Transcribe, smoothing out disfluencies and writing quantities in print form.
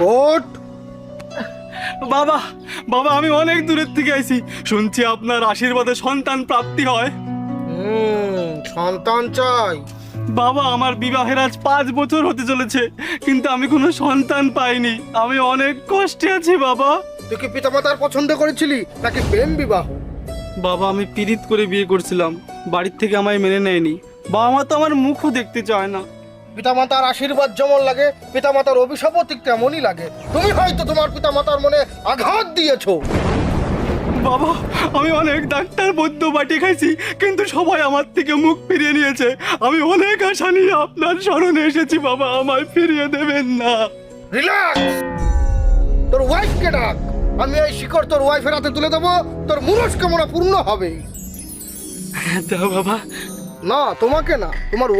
ওঠ। বাবা বাবা আমি অনেক দূরের থেকে আইছি, শুনছি আপনার আশীর্বাদে সন্তান প্রাপ্তি হয়। সন্তান চাই? বাবা আমার বিবাহের আজ 5 বছর হতে চলেছে, কিন্তু আমি কোনো সন্তান পাইনি। আমি অনেক কষ্টে আছি বাবা। তুই কি পিতামাতার পছন্দ করেছিলি নাকি প্রেম বিবাহ? বাবা আমি পীড়িত করে বিয়ে করছিলাম, বাড়ির থেকে আমায় মেনে নেয়নি। বাবা মা তো আমার মুখও দেখতে চায় না। পিতামাতার আশীর্বাদ যেমন লাগে পিতামাতার অভিশাপও ঠিক তেমনই লাগে। তুমি হয়তো তোমার পিতামাতার মনে আঘাত দিয়েছো। বাবা আমি অনেক ডাক্তার বৈদ্য বাটি খাইছি, কিন্তু সবাই আমার থেকে মুখ ফিরিয়ে নিয়েছে। আমি অনেক আশা নিয়ে আপনার শরণে এসেছি বাবা, আমায় ফিরিয়ে দেবেন না। রিল্যাক্স। তোর ওয়াইফকে ডাক, আমি এই শিকড় তোর ওয়াইফের হাতে তুলে দেবো, তোর মনস্কামনা পূর্ণ হবে। দাও বাবা। না তোমাকে না, তোমার